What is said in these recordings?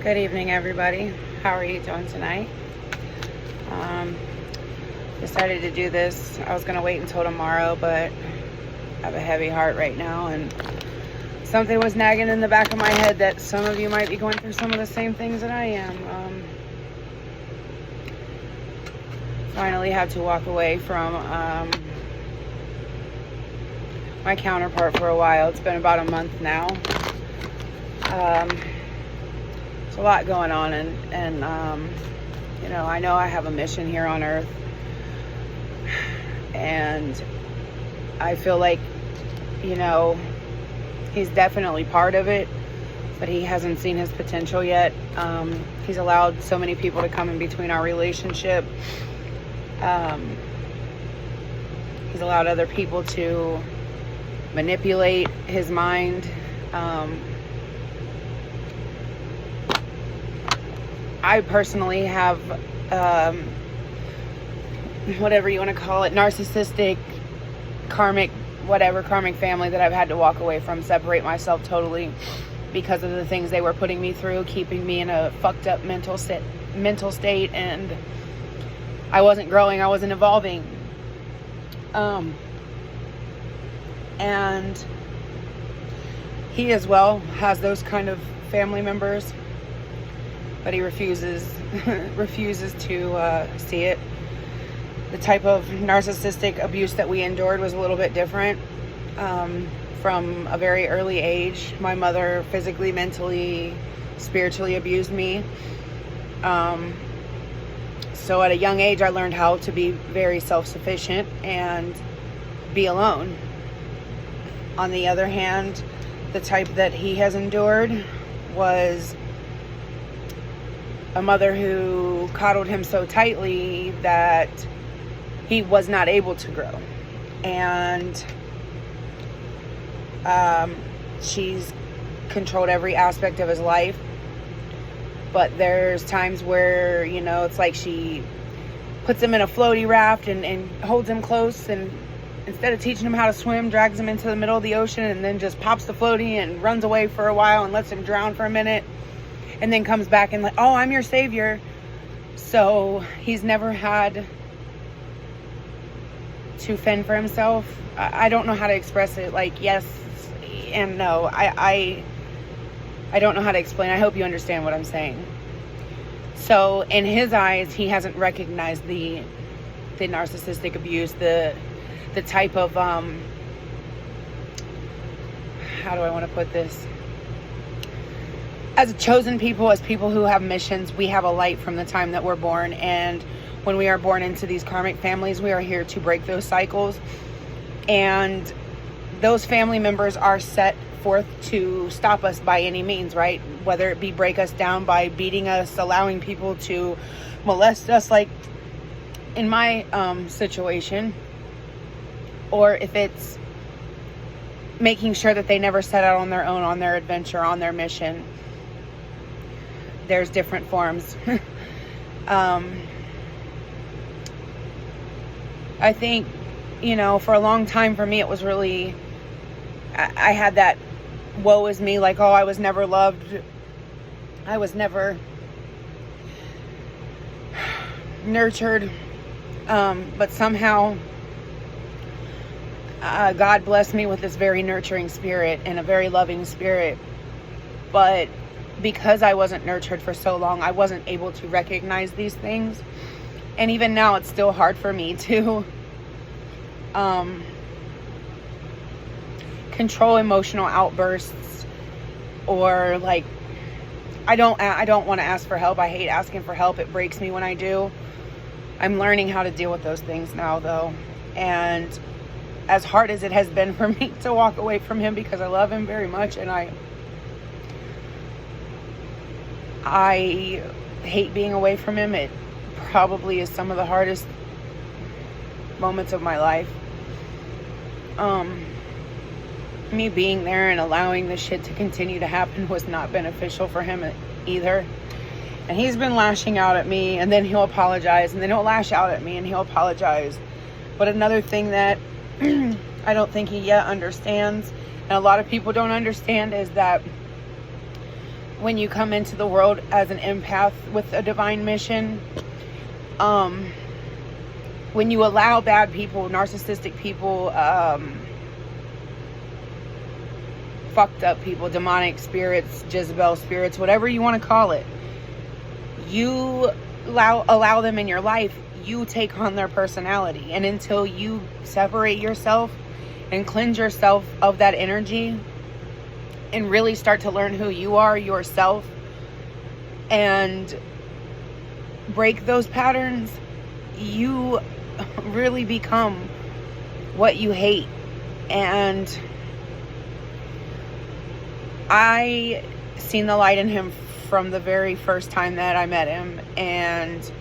Good evening, everybody. How are you doing tonight? Decided to do this. I was going to wait until tomorrow, but I have a heavy heart right now, and something was nagging in the back of my head that some of you might be going through some of the same things that I am. Finally had to walk away from my counterpart for a while. It's been about a month now. There's a lot going on, and I know I have a mission here on earth, and I feel like, he's definitely part of it, but he hasn't seen his potential yet. He's allowed so many people to come in between our relationship. He's allowed other people to manipulate his mind. I personally have, whatever you want to call it, narcissistic, karmic family that I've had to walk away from, separate myself totally because of the things they were putting me through, keeping me in a fucked up mental state, and I wasn't growing, I wasn't evolving. And he as well has those kind of family members, but he refuses to see it. The type of narcissistic abuse that we endured was a little bit different. From a very early age, my mother physically, mentally, spiritually abused me. So at a young age, I learned how to be very self-sufficient and be alone. On the other hand, the type that he has endured was a mother who coddled him so tightly that he was not able to grow. And she's controlled every aspect of his life. But there's times where, it's like she puts him in a floaty raft and holds him close, and instead of teaching him how to swim, drags him into the middle of the ocean and then just pops the floaty and runs away for a while and lets him drown for a minute, and then comes back and oh, I'm your savior. So he's never had to fend for himself. I don't know how to express it. Like, yes and no. I don't know how to explain. I hope you understand what I'm saying. So in his eyes, he hasn't recognized the narcissistic abuse, the type of, how do I want to put this? As chosen people, as people who have missions, we have a light from the time that we're born. And when we are born into these karmic families, we are here to break those cycles. And those family members are set forth to stop us by any means, right? Whether it be break us down by beating us, allowing people to molest us, like in my situation, or if it's making sure that they never set out on their own, on their adventure, on their mission. There's different forms. I think, for a long time for me, it was really, I had that woe is me, like, oh, I was never loved. I was never nurtured. But somehow, God blessed me with this very nurturing spirit and a very loving spirit. But because I wasn't nurtured for so long, I wasn't able to recognize these things. And even now, it's still hard for me to control emotional outbursts, or like, I don't want to ask for help. I hate asking for help. It breaks me when I do. I'm learning how to deal with those things now, though. And as hard as it has been for me to walk away from him, because I love him very much, and I hate being away from him. It probably is some of the hardest moments of my life. Me being there and allowing this shit to continue to happen was not beneficial for him either. And he's been lashing out at me, and then he'll apologize, and then he'll lash out at me and he'll apologize. But another thing that I don't think he yet understands, and a lot of people don't understand, is that when you come into the world as an empath with a divine mission, when you allow bad people, narcissistic people, fucked up people, demonic spirits, Jezebel spirits, whatever you want to call it, you allow them in your life, you take on their personality. And until you separate yourself and cleanse yourself of that energy and really start to learn who you are yourself and break those patterns, you really become what you hate. And I seen the light in him from the very first time that I met him, and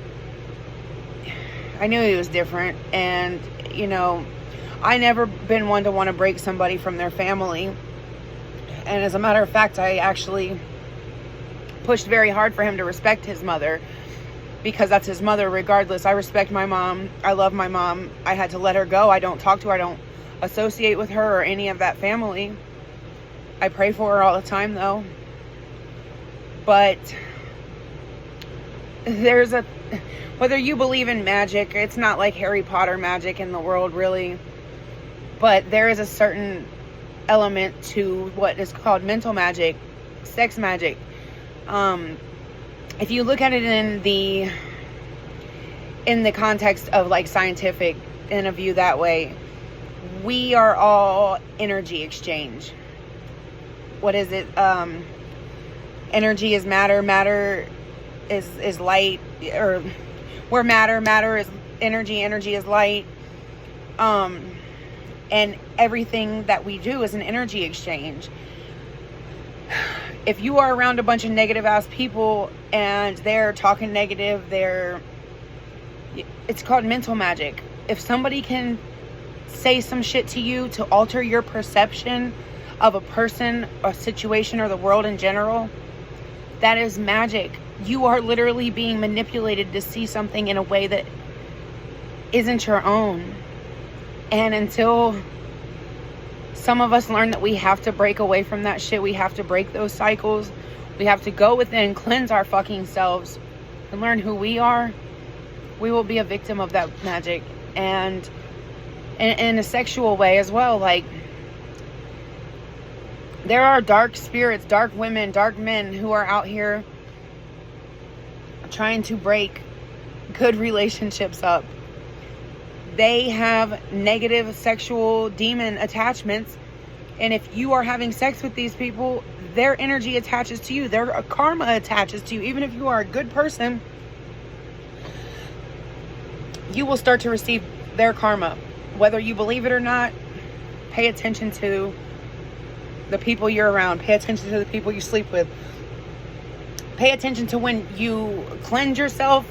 I knew he was different. And you know, I never been one to want to break somebody from their family, and as a matter of fact, I actually pushed very hard for him to respect his mother, because that's his mother regardless. I respect my mom. I love my mom. I had to let her go. I don't talk to her. I don't associate with her or any of that family. I pray for her all the time though. But there's whether you believe in magic, it's not like Harry Potter magic in the world really, but there is a certain element to what is called mental magic, sex magic. If you look at it in the context of like scientific, in a view that way, we are all energy exchange. What is it? Energy is matter. Matter is light, or we're matter. Matter is energy. Energy is light. And everything that we do is an energy exchange. If you are around a bunch of negative ass people and they're talking negative, it's called mental magic. If somebody can say some shit to you to alter your perception of a person, a situation, or the world in general, that is magic. You are literally being manipulated to see something in a way that isn't your own. And until some of us learn that we have to break away from that shit, we have to break those cycles, we have to go within, cleanse our fucking selves, and learn who we are, we will be a victim of that magic. And in a sexual way as well, like, there are dark spirits, dark women, dark men who are out here trying to break good relationships up. They have negative sexual demon attachments, and if you are having sex with these people, their energy attaches to you, their karma attaches to you. Even if you are a good person, you will start to receive their karma. Whether you believe it or not, pay attention to the people you're around. Pay attention to the people you sleep with. Pay attention to when you cleanse yourself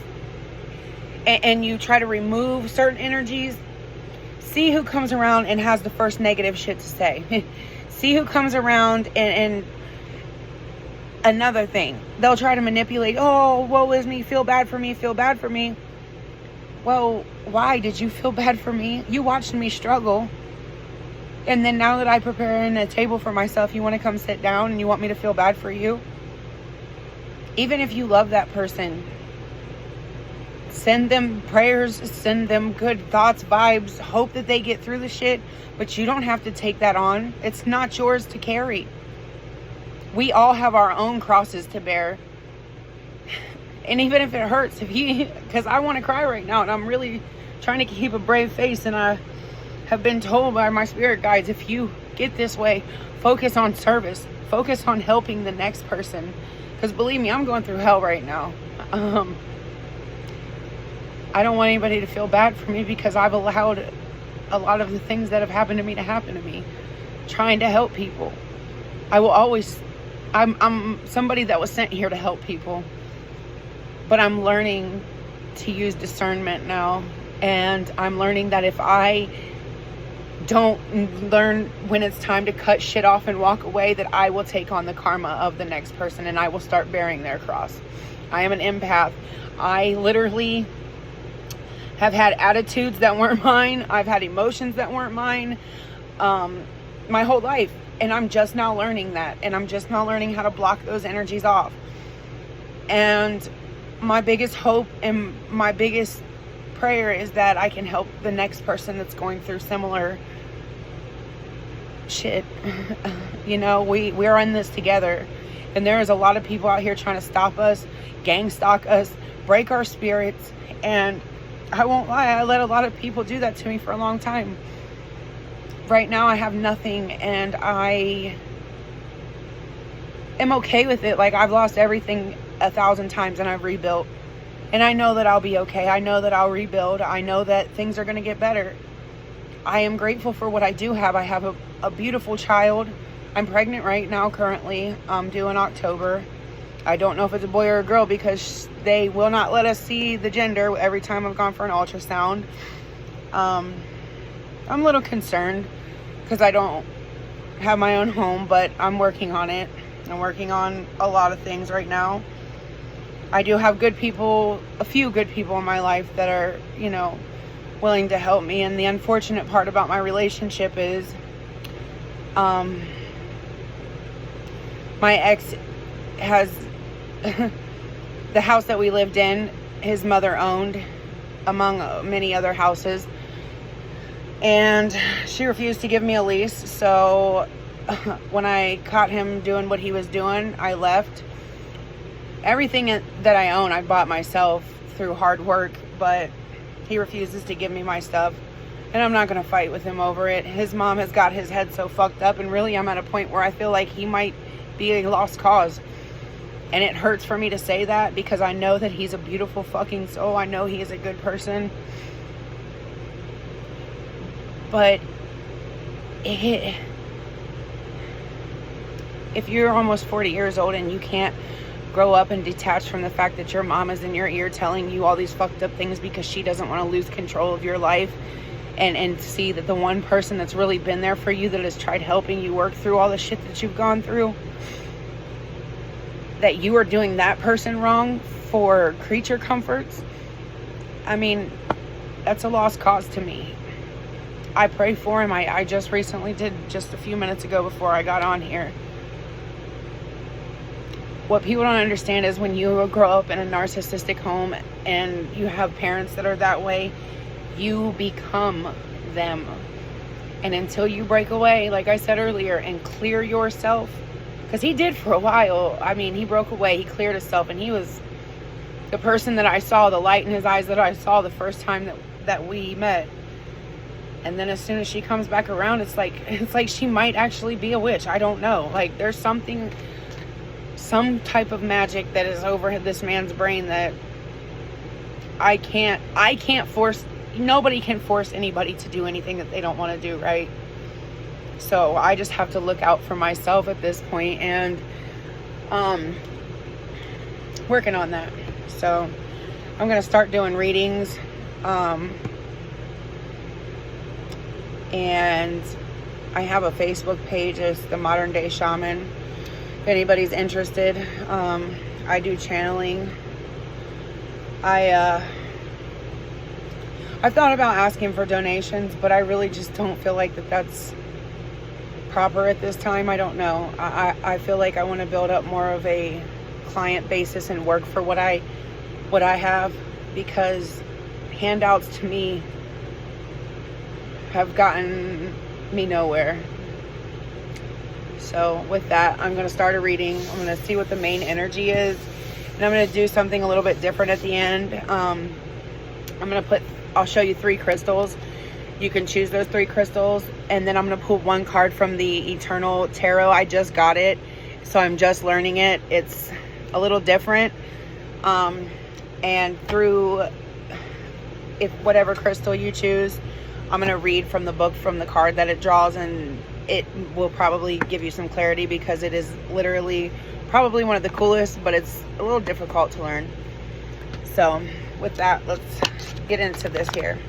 and you try to remove certain energies. See who comes around and has the first negative shit to say. See who comes around and another thing, they'll try to manipulate. Oh, woe is me, feel bad for me, feel bad for me. Well, why did you feel bad for me? You watched me struggle. And then now that I prepare a table for myself, you want to come sit down and you want me to feel bad for you? Even if you love that person, send them prayers, send them good thoughts, vibes, hope that they get through the shit, but you don't have to take that on. It's not yours to carry. We all have our own crosses to bear. And even if it hurts, because I want to cry right now, and I'm really trying to keep a brave face, and I have been told by my spirit guides, if you get this way, focus on service, focus on helping the next person. Because believe me, I'm going through hell right now. I don't want anybody to feel bad for me, because I've allowed a lot of the things that have happened to me to happen to me, trying to help people. I will always, I'm somebody that was sent here to help people, but I'm learning to use discernment now. And I'm learning that if I don't learn when it's time to cut shit off and walk away, that I will take on the karma of the next person and I will start bearing their cross. I am an empath. I literally have had attitudes that weren't mine. I've had emotions that weren't mine. My whole life. And I'm just now learning that. And I'm just now learning how to block those energies off. And my biggest hope and my biggest prayer is that I can help the next person that's going through similar shit. You know, we're in this together. And there is a lot of people out here trying to stop us, gang stalk us, break our spirits. And I won't lie, I let a lot of people do that to me for a long time. Right now I have nothing, and I am okay with it. Like, I've lost everything 1,000 times and I've rebuilt. And I know that I'll be okay. I know that I'll rebuild. I know that things are going to get better. I am grateful for what I do have. I have a beautiful child. I'm pregnant right now currently. I'm due in October. I don't know if it's a boy or a girl because they will not let us see the gender every time I've gone for an ultrasound. I'm a little concerned because I don't have my own home, but I'm working on it. I'm working on a lot of things right now. I do have good people, a few good people in my life that are, you know, willing to help me. And the unfortunate part about my relationship is my ex has the house that we lived in, his mother owned, among many other houses, and she refused to give me a lease. So when I caught him doing what he was doing, I left. Everything that I own, I bought myself through hard work, but he refuses to give me my stuff, and I'm not going to fight with him over it. His mom has got his head so fucked up, and really I'm at a point where I feel like he might be a lost cause. And it hurts for me to say that because I know that he's a beautiful fucking soul. I know he is a good person. But if you're almost 40 years old and you can't grow up and detach from the fact that your mom is in your ear telling you all these fucked up things because she doesn't want to lose control of your life, and see that the one person that's really been there for you, that has tried helping you work through all the shit that you've gone through, that you are doing that person wrong for creature comforts, I mean, that's a lost cause to me. I pray for him. I just recently did, just a few minutes ago before I got on here. What people don't understand is when you grow up in a narcissistic home and you have parents that are that way, you become them. And until you break away, like I said earlier, and clear yourself, because he did for a while. I mean, he broke away, he cleared himself, and he was the person that I saw, the light in his eyes that I saw the first time that we met. And then as soon as she comes back around, it's like she might actually be a witch. I don't know. Like, there's some type of magic that is over this man's brain that I can't force. Nobody can force anybody to do anything that they don't want to do, right? So I just have to look out for myself at this point, and working on that. So I'm gonna start doing readings, and I have a Facebook page. It's the Modern Day Shaman. If anybody's interested, I do channeling. I've thought about asking for donations, but I really just don't feel like that's proper at this time. I don't know. I feel like I want to build up more of a client basis and work for what I have, because handouts to me have gotten me nowhere. So with that, I'm going to start a reading. I'm going to see what the main energy is, and I'm going to do something a little bit different at the end. I'll show you 3 crystals. You can choose those 3 crystals, and then I'm going to pull one card from the Eternal Tarot. I just got it, so I'm just learning it. It's a little different. And through whatever crystal you choose, I'm going to read from the book, from the card that it draws, and it will probably give you some clarity, because it is literally probably one of the coolest, but it's a little difficult to learn. So with that, let's get into this here.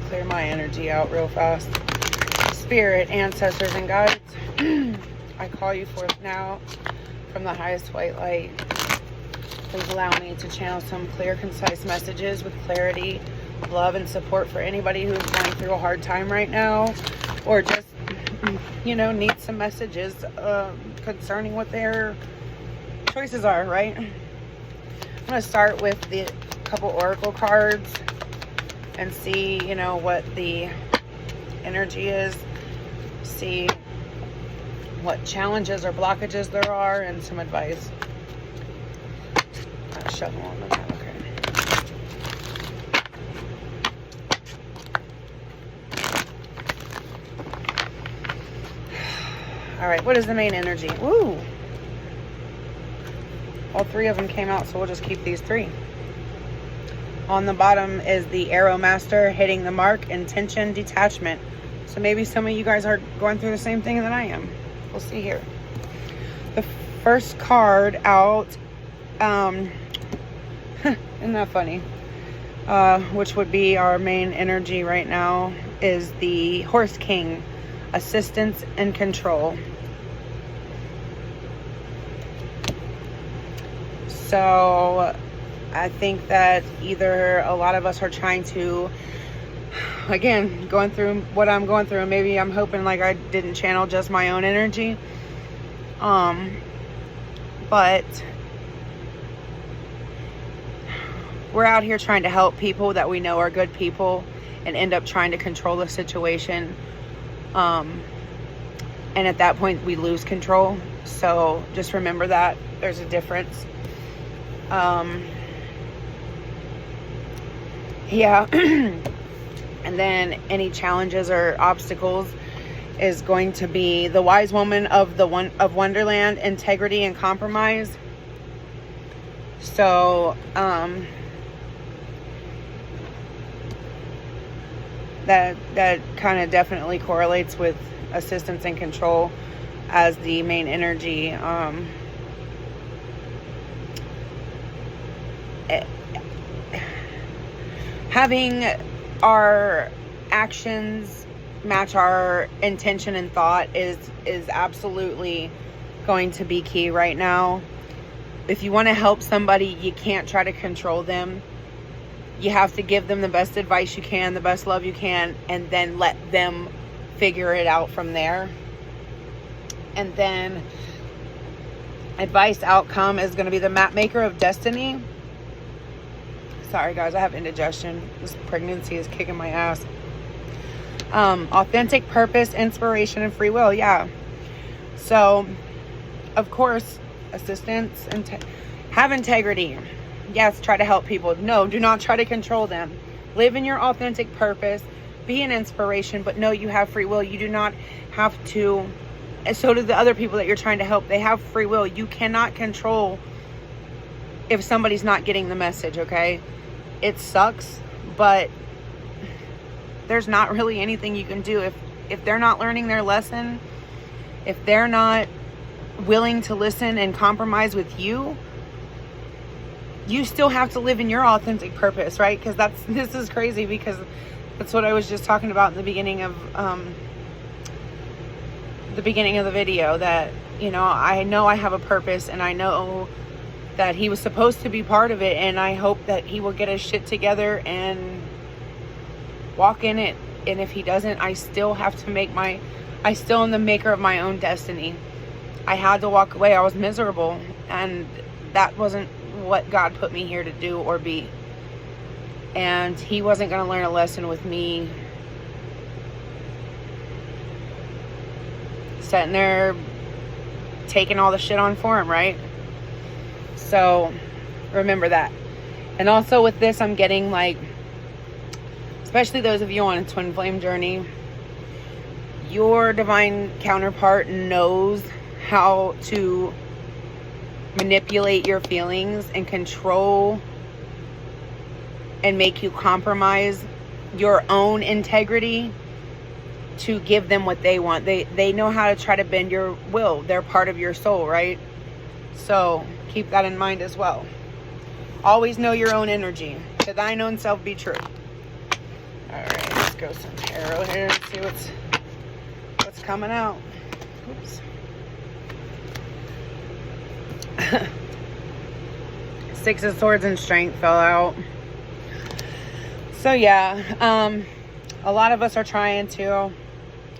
Clear my energy out real fast. Spirit, ancestors, and guides, I call you forth now from the highest white light. Please allow me to channel some clear, concise messages with clarity, love and support for anybody who's going through a hard time right now, or just, you know, needs some messages concerning what their choices are, right? I'm going to start with the couple oracle cards and see, you know, what the energy is. See what challenges or blockages there are, and some advice. Shuffle on them. Okay. All right, what is the main energy? Ooh. All three of them came out, so we'll just keep these three. On the bottom is the Arrow Master, hitting the mark, intention, detachment. So maybe some of you guys are going through the same thing that I am. We'll see here. The first card out, isn't that funny? Which would be our main energy right now, is the Horse King, assistance and control. So I think that either a lot of us are trying to, again, going through what I'm going through, and maybe I'm hoping like I didn't channel just my own energy. But we're out here trying to help people that we know are good people and end up trying to control the situation. And at that point we lose control. So just remember that there's a difference. Yeah. And then any challenges or obstacles is going to be the Wise Woman of Wonderland, integrity and compromise. So that kind of definitely correlates with assistance and control as the main energy. Having our actions match our intention and thought is absolutely going to be key right now. If you want to help somebody, you can't try to control them. You have to give them the best advice you can, the best love you can, and then let them figure it out from there. And then advice outcome is going to be the map maker of destiny. Sorry guys, I have indigestion. This pregnancy is kicking my ass. Authentic purpose, inspiration, and free will. Yeah. So, of course, assistance and have integrity. Yes, try to help people. No, do not try to control them. Live in your authentic purpose. Be an inspiration, but no, you have free will. You do not have to. And so do the other people that you're trying to help. They have free will. You cannot control if somebody's not getting the message, okay? It sucks, but there's not really anything you can do. If they're not learning their lesson, if they're not willing to listen and compromise with you, you still have to live in your authentic purpose, right? Because this is crazy, because that's what I was just talking about in the beginning of the video, that, you know I have a purpose, and I know that he was supposed to be part of it, and I hope that he will get his shit together and walk in it. And if he doesn't, I still have to I still am the maker of my own destiny. I had to walk away. I was miserable, and that wasn't what God put me here to do or be. And he wasn't going to learn a lesson with me sitting there taking all the shit on for him, right? So remember that. And also with this, I'm getting like, especially those of you on a twin flame journey, your divine counterpart knows how to manipulate your feelings and control and make you compromise your own integrity to give them what they want. They know how to try to bend your will. They're part of your soul, right? So keep that in mind as well. Always know your own energy. To thine own self be true. Alright, let's go some tarot here and see what's coming out. Oops. Six of Swords and Strength fell out. So yeah, a lot of us are trying to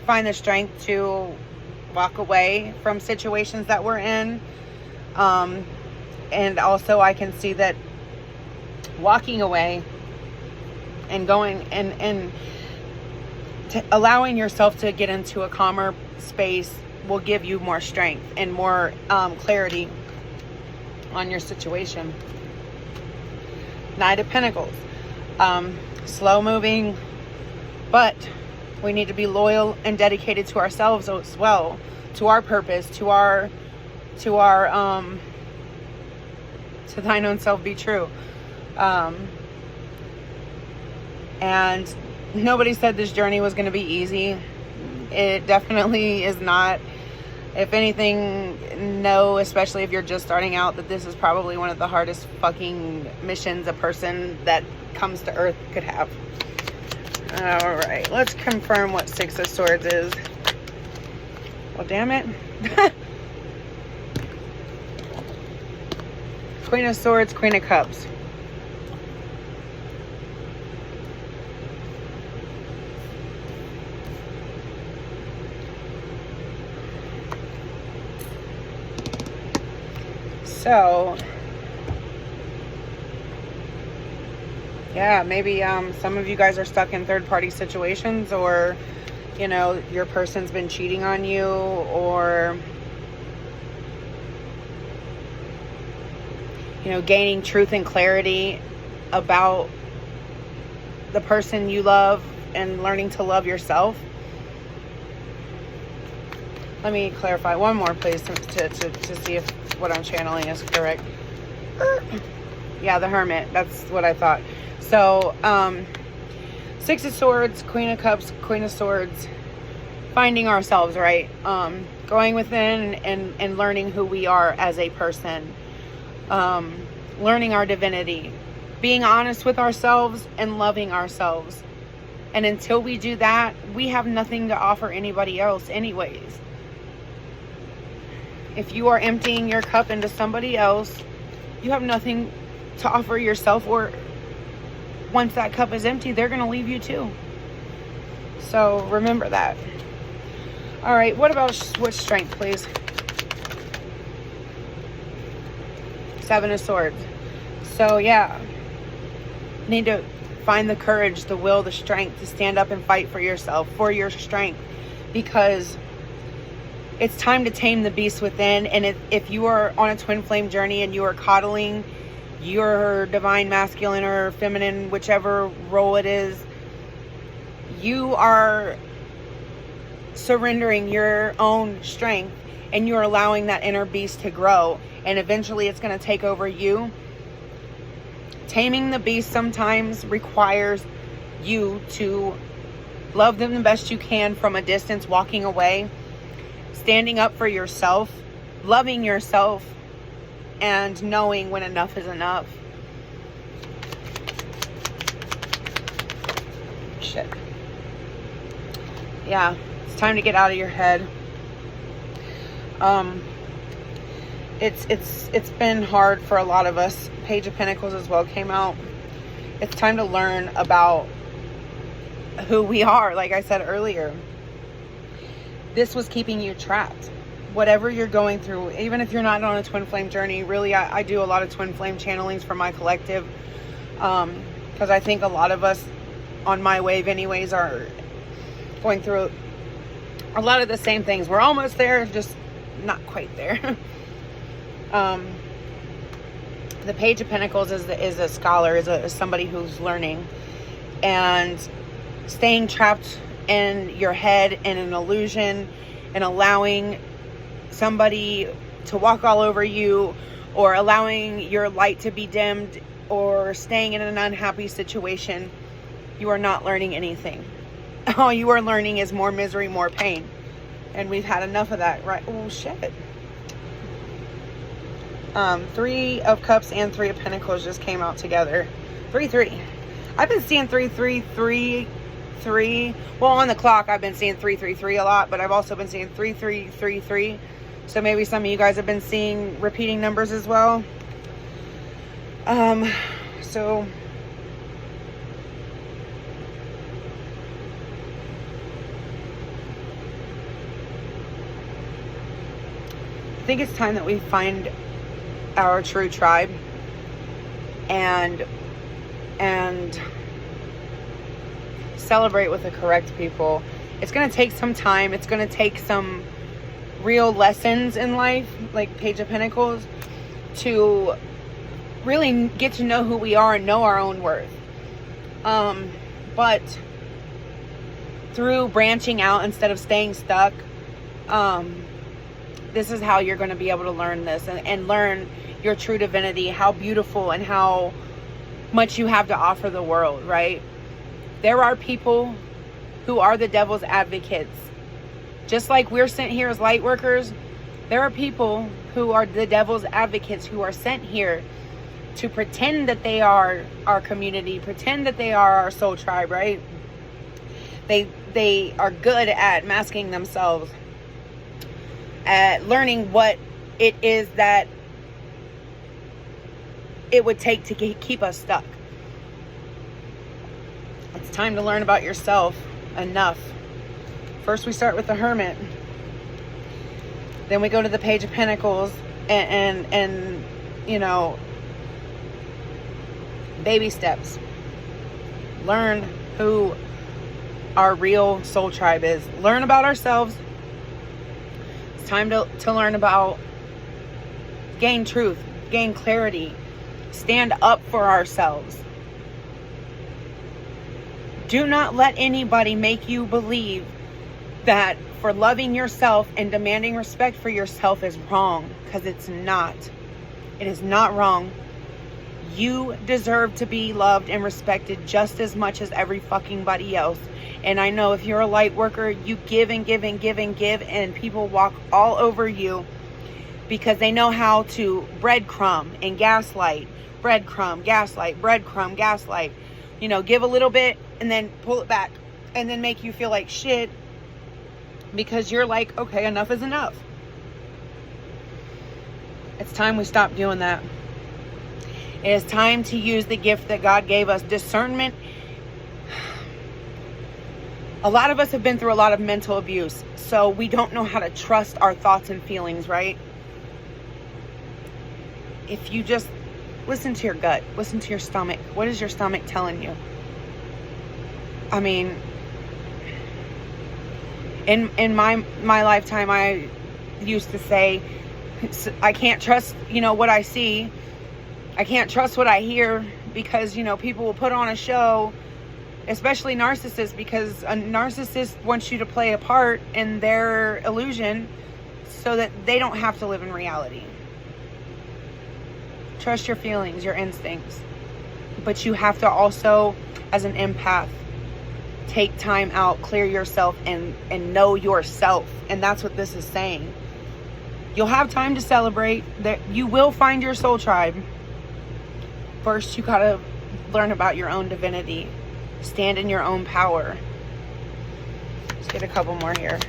find the strength to walk away from situations that we're in. And also I can see that walking away and going and allowing yourself to get into a calmer space will give you more strength and more clarity on your situation. Knight of Pentacles. Slow moving, but we need to be loyal and dedicated to ourselves as well, to our purpose, to thine own self be true. And nobody said this journey was going to be easy. It definitely is not. If anything, no, especially if you're just starting out, that this is probably one of the hardest fucking missions a person that comes to Earth could have. All right, let's confirm what Six of Swords is. Well, damn it. Queen of Swords, Queen of Cups. So, yeah, maybe some of you guys are stuck in third-party situations, or, you know, your person's been cheating on you, or, you know, gaining truth and clarity about the person you love and learning to love yourself. Let me clarify one more, please, to see if what I'm channeling is correct. Yeah, the Hermit. That's what I thought. So, Six of Swords, Queen of Cups, Queen of Swords. Finding ourselves, right? Going within and learning who we are as a person. Learning our divinity. Being honest with ourselves and loving ourselves. And until we do that, we have nothing to offer anybody else anyways. If you are emptying your cup into somebody else, you have nothing to offer yourself, or once that cup is empty, they're going to leave you too. So remember that. All right, what about with strength, please? Seven of Swords. So yeah, need to find the courage, the will, the strength to stand up and fight for yourself, for your strength, because it's time to tame the beast within. And if you are on a twin flame journey and you are coddling your divine masculine or feminine, whichever role it is, you are surrendering your own strength and you're allowing that inner beast to grow. And eventually it's going to take over you. Taming the beast sometimes requires you to love them the best you can from a distance, walking away, standing up for yourself, loving yourself, and knowing when enough is enough. Shit. Yeah, it's time to get out of your head. It's been hard for a lot of us. Page of Pentacles as well came out. It's time to learn about who we are, like I said earlier. This was keeping you trapped. Whatever you're going through, even if you're not on a twin flame journey, really, I do a lot of twin flame channelings for my collective. Because I think a lot of us on my wave anyways are going through a lot of the same things. We're almost there, just not quite there. The Page of Pentacles is a scholar, is somebody who's learning. And staying trapped in your head and an illusion and allowing somebody to walk all over you, or allowing your light to be dimmed, or staying in an unhappy situation, you are not learning anything. All you are learning is more misery, more pain. And we've had enough of that, right? Oh, shit. Three of Cups and Three of Pentacles just came out together. 3-3. I've been seeing 3-3-3. Well, on the clock, I've been seeing 3-3-3 a lot, but I've also been seeing 3-3-3-3. So maybe some of you guys have been seeing repeating numbers as well. So I think it's time that we find our true tribe and celebrate with the correct people. It's going to take some time. It's going to take some real lessons in life, like Page of Pentacles, to really get to know who we are and know our own worth. But through branching out instead of staying stuck, this is how you're going to be able to learn this and learn your true divinity, how beautiful and how much you have to offer the world, right? There are people who are the devil's advocates. Just like we're sent here as light workers, there are people who are the devil's advocates who are sent here to pretend that they are our community, pretend that they are our soul tribe, right? They are good at masking themselves, at learning what it is that it would take to keep us stuck. It's time to learn about yourself enough. First we start with the Hermit. Then we go to the Page of Pentacles and you know, baby steps. Learn who our real soul tribe is. Learn about ourselves. It's time to learn about, gain truth, gain clarity, stand up for ourselves. Do not let anybody make you believe that for loving yourself and demanding respect for yourself is wrong, because it's not. It is not wrong. You deserve to be loved and respected just as much as every fucking body else. And I know if you're a light worker, you give and give and give and give, and people walk all over you because they know how to breadcrumb and gaslight. Breadcrumb, gaslight, breadcrumb, gaslight. You know, give a little bit and then pull it back and then make you feel like shit because you're like, okay, enough is enough. It's time we stop doing that. It is time to use the gift that God gave us, discernment. A lot of us have been through a lot of mental abuse, so we don't know how to trust our thoughts and feelings, right? If you just listen to your gut, listen to your stomach. What is your stomach telling you? I mean, in my lifetime, I used to say, I can't trust, you know, what I see. I can't trust what I hear, because, you know, people will put on a show, especially narcissists, because a narcissist wants you to play a part in their illusion so that they don't have to live in reality. Trust your feelings, your instincts. But you have to also, as an empath, take time out, clear yourself, and know yourself. And that's what this is saying. You'll have time to celebrate. That you will find your soul tribe. First, you gotta learn about your own divinity. Stand in your own power. Let's get a couple more here.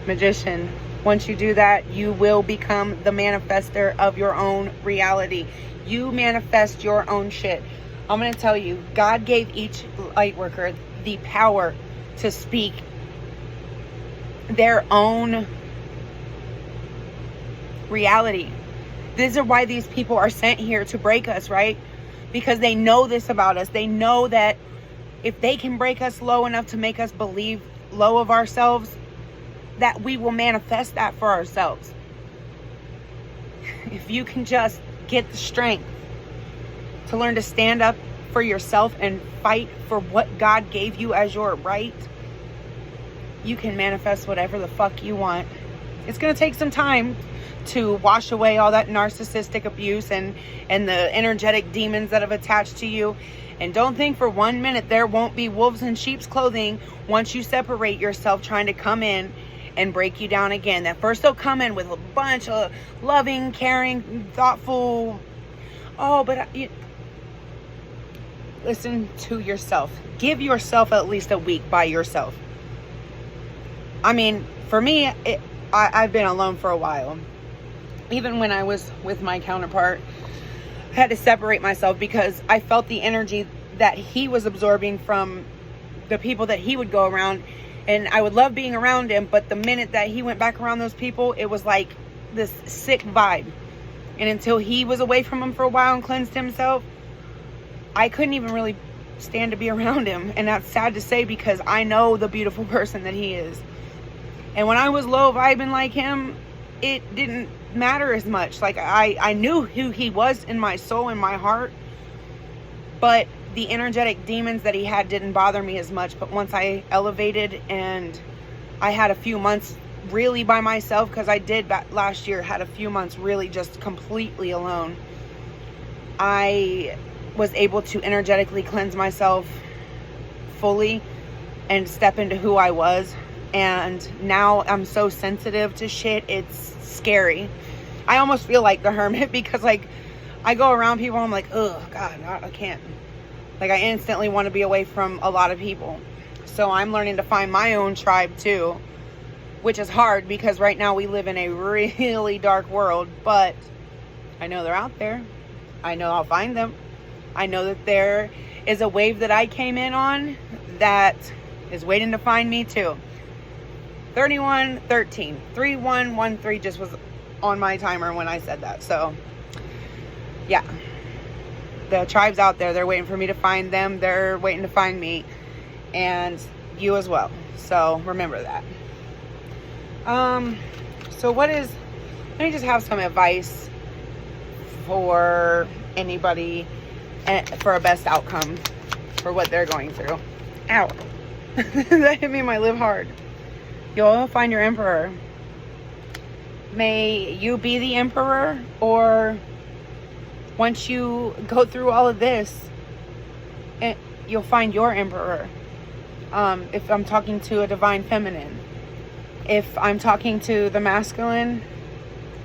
Magician. Once you do that, you will become the manifester of your own reality. You manifest your own shit. I'm going to tell you, God gave each light worker the power to speak their own reality. These are why these people are sent here, to break us, right? Because they know this about us. They know that if they can break us low enough to make us believe low of ourselves, that we will manifest that for ourselves. If you can just get the strength to learn to stand up for yourself and fight for what God gave you as your right, you can manifest whatever the fuck you want. It's going to take some time to wash away all that narcissistic abuse and the energetic demons that have attached to you. And don't think for 1 minute there won't be wolves in sheep's clothing once you separate yourself trying to come in and break you down again. At first they'll come in with a bunch of loving, caring, thoughtful, listen to yourself. Give yourself at least a week by yourself. I mean, for me, I've been alone for a while. Even when I was with my counterpart, I had to separate myself because I felt the energy that he was absorbing from the people that he would go around. And I would love being around him, but the minute that he went back around those people, it was like this sick vibe. And until he was away from him for a while and cleansed himself, I couldn't even really stand to be around him. And that's sad to say, because I know the beautiful person that he is. And when I was low vibing like him, it didn't matter as much. Like, I knew who he was in my soul, in my heart, but the energetic demons that he had didn't bother me as much. But once I elevated and I had a few months really by myself, because I did last year, had a few months really just completely alone, I was able to energetically cleanse myself fully and step into who I was. And now I'm so sensitive to shit, it's scary. I almost feel like the hermit, because like I go around people and I'm like, oh God, I can't. Like, I instantly want to be away from a lot of people. So I'm learning to find my own tribe too, which is hard because right now we live in a really dark world, but I know they're out there. I know I'll find them. I know that there is a wave that I came in on that is waiting to find me too. 3113 3113 just was on my timer when I said that. So yeah, the tribe's out there. They're waiting for me to find them. They're waiting to find me, and you as well. So remember that. So let me just have some advice for anybody for a best outcome for what they're going through. Ow. That hit me in my lip hard. You'll find your emperor. May you be the emperor, or once you go through all of this, you'll find your emperor. If I'm talking to a divine feminine, if I'm talking to the masculine,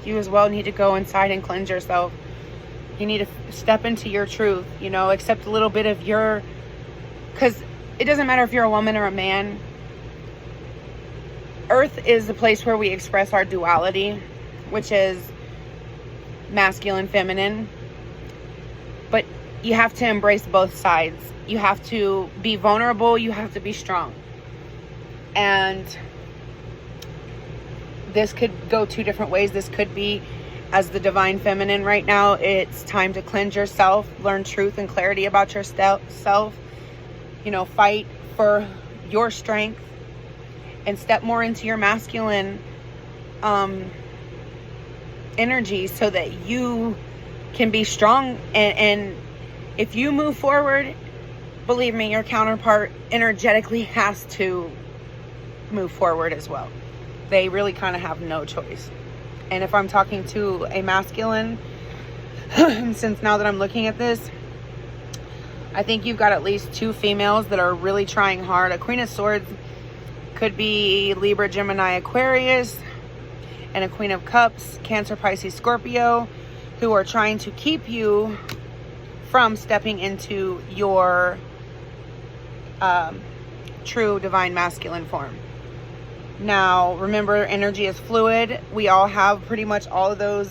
you as well need to go inside and cleanse yourself. You need to step into your truth, accept a little bit of your, because it doesn't matter if you're a woman or a man. Earth is the place where we express our duality, which is masculine, feminine. But you have to embrace both sides. You have to be vulnerable. You have to be strong. And this could go two different ways. This could be, as the divine feminine right now, it's time to cleanse yourself, learn truth and clarity about yourself, fight for your strength, and step more into your masculine energy so that you can be strong. And if you move forward, believe me, your counterpart energetically has to move forward as well. They really kind of have no choice. And if I'm talking to a masculine, since now that I'm looking at this, I think you've got at least two females that are really trying hard. A Queen of Swords could be Libra, Gemini, Aquarius, and a Queen of Cups, Cancer, Pisces, Scorpio, who are trying to keep you from stepping into your true divine masculine form. Now, remember, energy is fluid. We all have pretty much all of those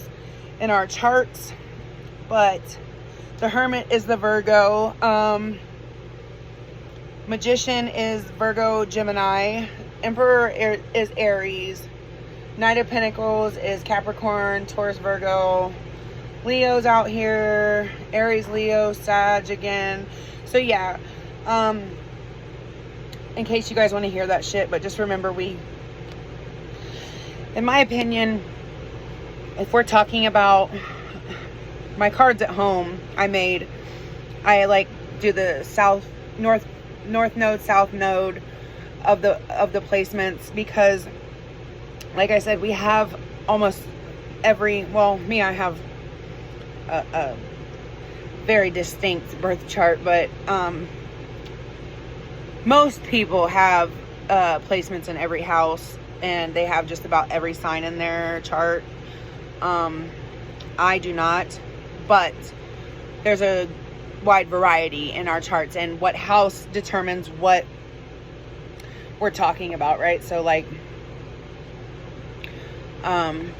in our charts, but the Hermit is the Virgo. Magician is Virgo, Gemini. Emperor is Aries. Knight of Pentacles is Capricorn, Taurus, Virgo. Leo's out here. Aries, Leo, Sag again. So yeah, in case you guys want to hear that shit, but just remember, in my opinion, if we're talking about my cards at home, I like do the north node, south node of the placements, because like I said, we have almost I have a very distinct birth chart, but most people have placements in every house, and they have just about every sign in their chart. I do not, but there's a wide variety in our charts, and what house determines what we're talking about, right? So like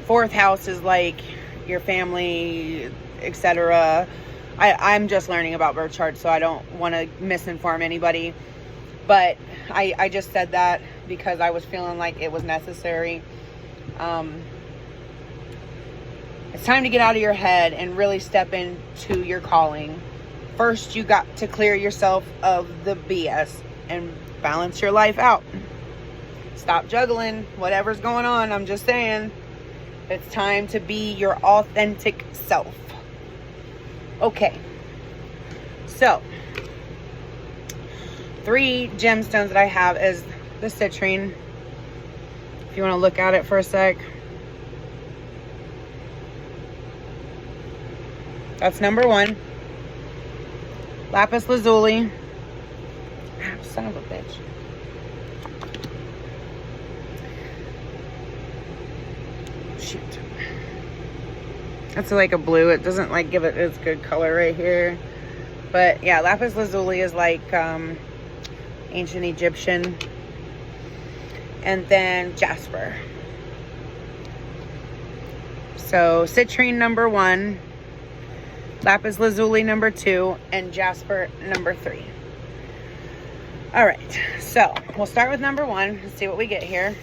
fourth house is like your family, etc. I'm just learning about birth charts, so I don't want to misinform anybody, but I just said that because I was feeling like it was necessary. It's time to get out of your head and really step into your calling. First, you got to clear yourself of the BS and balance your life out. Stop juggling whatever's going on. I'm just saying, it's time to be your authentic self. Okay. So, 3 gemstones that I have is the citrine. If you want to look at it for a sec. That's number 1. Lapis lazuli. Son of a bitch. Shoot. That's like a blue. It doesn't like give it its good color right here. But yeah, lapis lazuli is like ancient Egyptian. And then jasper. So citrine number 1, lapis lazuli number 2, and jasper number 3. All right, so we'll start with number 1 and see what we get here.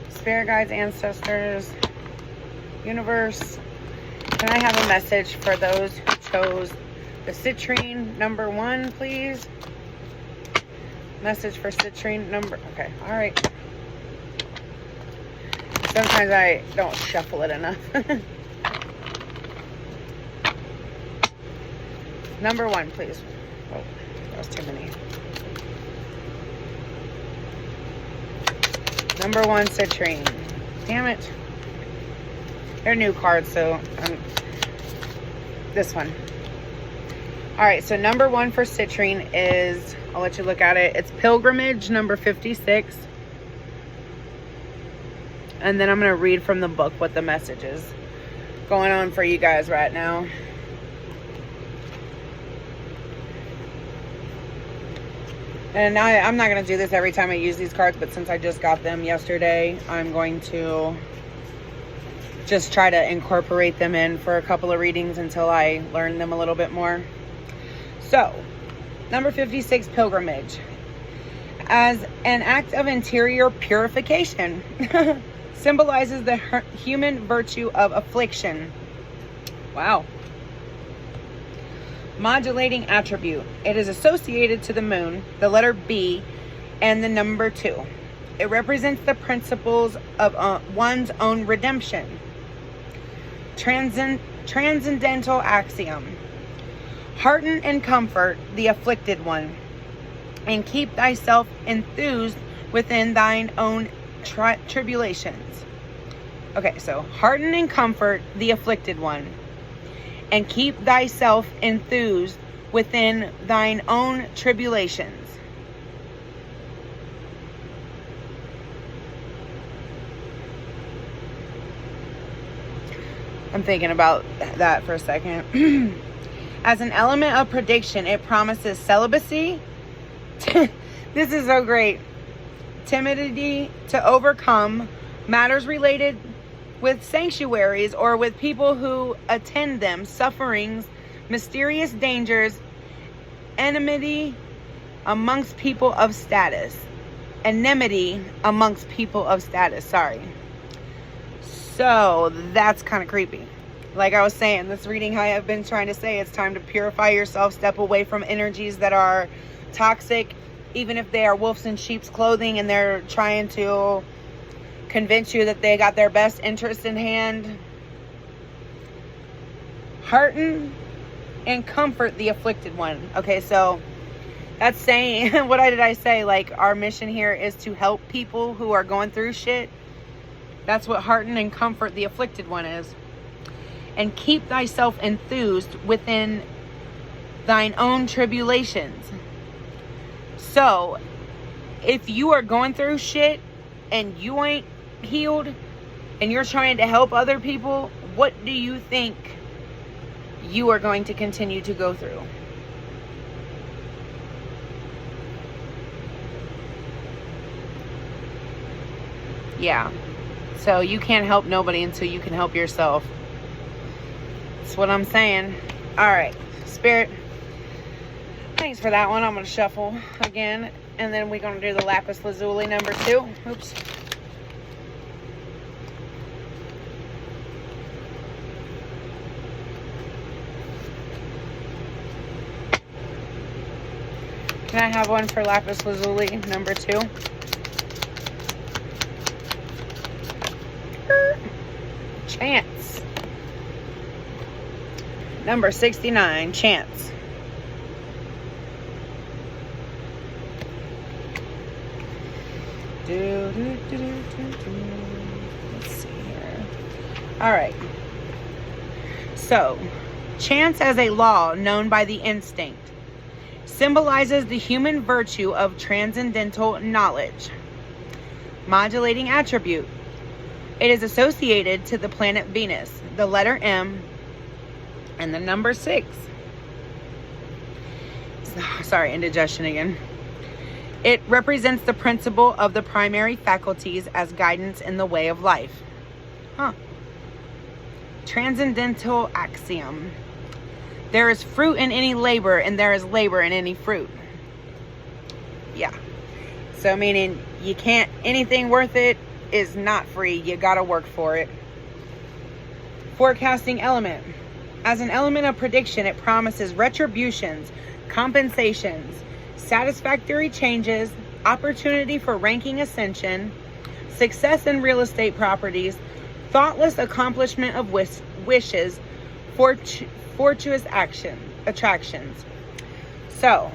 Spirit guides, ancestors, universe. Can I have a message for those who chose the citrine number 1, please? Message for citrine number, okay, all right. Sometimes I don't shuffle it enough. Number 1, please. Oh, that was too many. Number 1, citrine. Damn it. They're new cards, so this one. All right, so number 1 for citrine is, I'll let you look at it. It's pilgrimage number 56. And then I'm going to read from the book what the message is going on for you guys right now. And I'm not going to do this every time I use these cards, but since I just got them yesterday, I'm going to just try to incorporate them in for a couple of readings until I learn them a little bit more. So, number 56, pilgrimage. As an act of interior purification, symbolizes the human virtue of affliction. Wow. Modulating attribute. It is associated to the moon, the letter B, and the number 2. It represents the principles of one's own redemption. Transcendental axiom. Hearten and comfort the afflicted one, and keep thyself enthused within thine own tribulations. Okay, so hearten and comfort the afflicted one, and keep thyself enthused within thine own tribulations. I'm thinking about that for a second. As an element of prediction, it promises celibacy. This is so great. Timidity to overcome matters related with sanctuaries or with people who attend them, sufferings, mysterious dangers, enmity amongst people of status. Enmity amongst people of status, sorry. So that's kind of creepy. Like I was saying, this reading, I have been trying to say, it's time to purify yourself, step away from energies that are toxic, even if they are wolves in sheep's clothing and they're trying to convince you that they got their best interest in hand. Hearten and comfort the afflicted one. Okay, so that's saying, what did I say? Like, our mission here is to help people who are going through shit. That's what hearten and comfort the afflicted one is. And keep thyself enthused within thine own tribulations. So, if you are going through shit and you ain't healed and you're trying to help other people, what do you think you are going to continue to go through? Yeah. So you can't help nobody until you can help yourself. That's what I'm saying. All right, Spirit. Thanks for that one. I'm going to shuffle again. And then we're going to do the lapis lazuli number 2. Oops. Can I have one for lapis lazuli number 2? Chance. Number 69, chance. Let's see here. All right. So, chance as a law known by the instinct symbolizes the human virtue of transcendental knowledge. Modulating attribute. It is associated to the planet Venus, the letter M, and the number 6. Sorry, indigestion again. It represents the principle of the primary faculties as guidance in the way of life. Transcendental axiom. There is fruit in any labor, and there is labor in any fruit. Yeah. So meaning you can't, anything worth it is not free. You gotta work for it. Forecasting element. As an element of prediction, it promises retributions, compensations, satisfactory changes, opportunity for ranking ascension, success in real estate properties, thoughtless accomplishment of wishes, fortuitous attractions. So,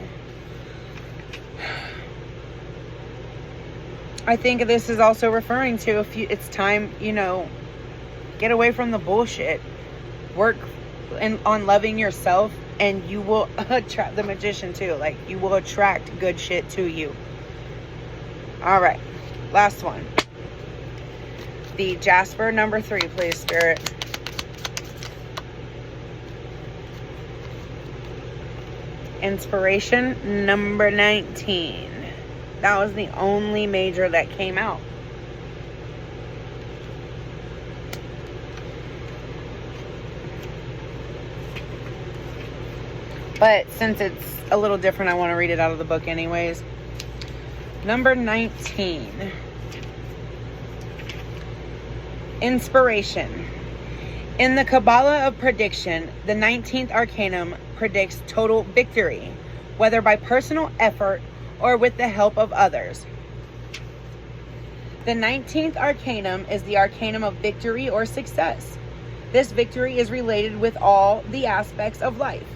I think this is also referring to it's time, get away from the bullshit. Work on loving yourself, and you will attract the magician too. Like, you will attract good shit to you. All right, last one. The Jasper number 3, please, Spirit. Inspiration number 19. That was the only major that came out. But since it's a little different, I want to read it out of the book anyways. Number 19. Inspiration. In the Kabbalah of prediction, the 19th Arcanum predicts total victory, whether by personal effort or with the help of others. The 19th Arcanum is the Arcanum of victory or success. This victory is related with all the aspects of life: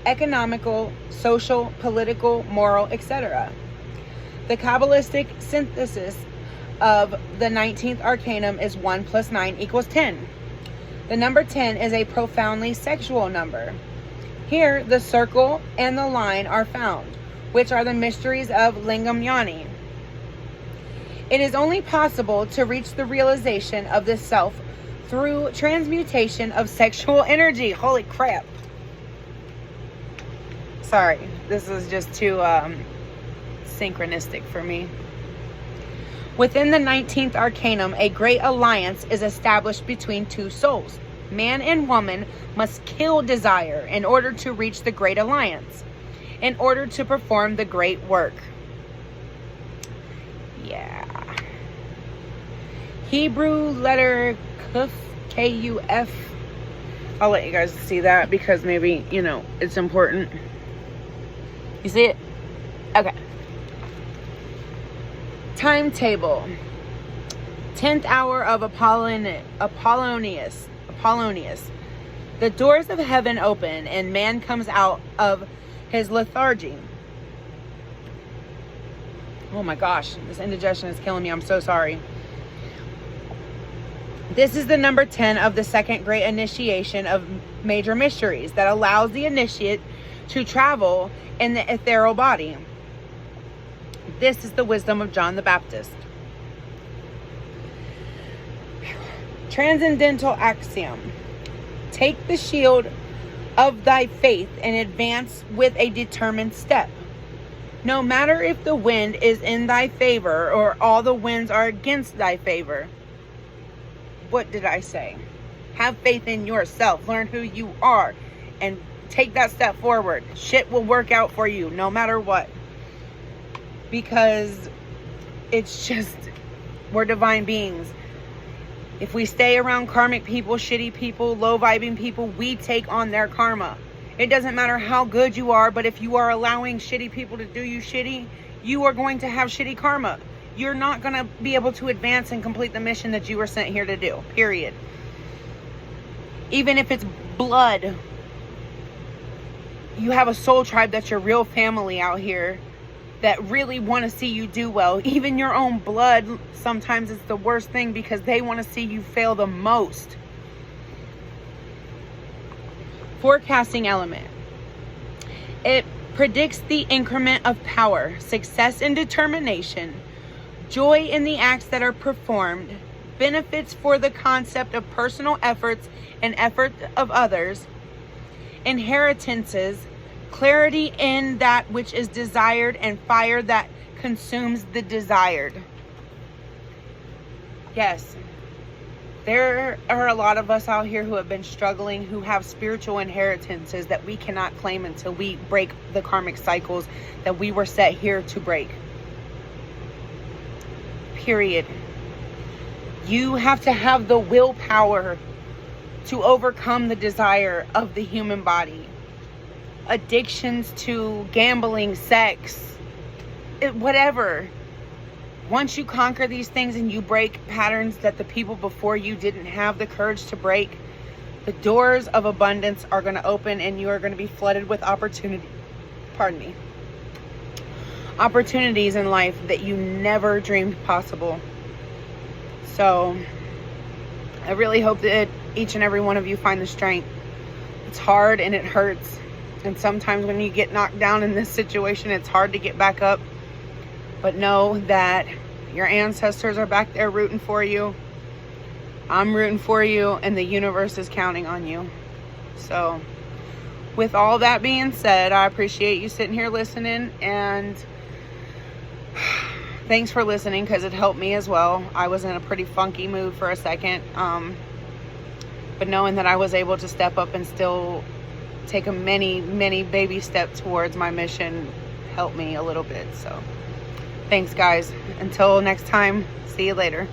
economical, social, political, moral, etc. The Kabbalistic synthesis of the 19th Arcanum is 1 + 9 = 10. The number 10 is a profoundly sexual number. Here, the circle and the line are found, which are the mysteries of Lingam Yanni. It is only possible to reach the realization of this self through transmutation of sexual energy. Holy crap. Sorry, this is just too synchronistic for me. Within the 19th Arcanum, a great alliance is established between two souls. Man and woman must kill desire in order to reach the great alliance, in order to perform the great work. Yeah. Hebrew letter Kuf, K-U-F. I'll let you guys see that because maybe, it's important. You see it? Okay. Timetable. 10th hour of Apollonius. The doors of heaven open and man comes out of his lethargy. Oh my gosh, this indigestion is killing me. I'm so sorry. This is the number 10 of the second great initiation of major mysteries that allows the initiate to travel in the ethereal body. This is the wisdom of John the Baptist. Transcendental axiom. Take the shield of thy faith and advance with a determined step. No matter if the wind is in thy favor or all the winds are against thy favor. What did I say? Have faith in yourself. Learn who you are and take that step forward. Shit will work out for you no matter what. because it's just, we're divine beings. If we stay around karmic people, shitty people, low vibing people, we take on their karma. It doesn't matter how good you are, but if you are allowing shitty people to do you shitty, you are going to have shitty karma. You're not going to be able to advance and complete the mission that you were sent here to do, period. Even if it's blood, you have a soul tribe that's your real family out here that really want to see you do well. Even your own blood, sometimes it's the worst thing because they want to see you fail the most. Forecasting element. It predicts the increment of power, success and determination, joy in the acts that are performed, benefits for the concept of personal efforts and effort of others, inheritances, clarity in that which is desired, and fire that consumes the desired. Yes, there are a lot of us out here who have been struggling, who have spiritual inheritances that we cannot claim until we break the karmic cycles that we were set here to break. Period. You have to have the willpower to overcome the desire of the human body. Addictions to gambling, sex, whatever. Once you conquer these things and you break patterns that the people before you didn't have the courage to break, the doors of abundance are going to open and you are going to be flooded with opportunity. Pardon me. Opportunities in life that you never dreamed possible. So I really hope that each and every one of you find the strength. It's hard and it hurts. And sometimes when you get knocked down in this situation, it's hard to get back up. But know that your ancestors are back there rooting for you. I'm rooting for you, and the universe is counting on you. So with all that being said, I appreciate you sitting here listening, and thanks for listening because it helped me as well. I was in a pretty funky mood for a second. But knowing that I was able to step up and still take a many baby steps towards my mission helped me a little bit. So thanks guys. Until next time, see you later.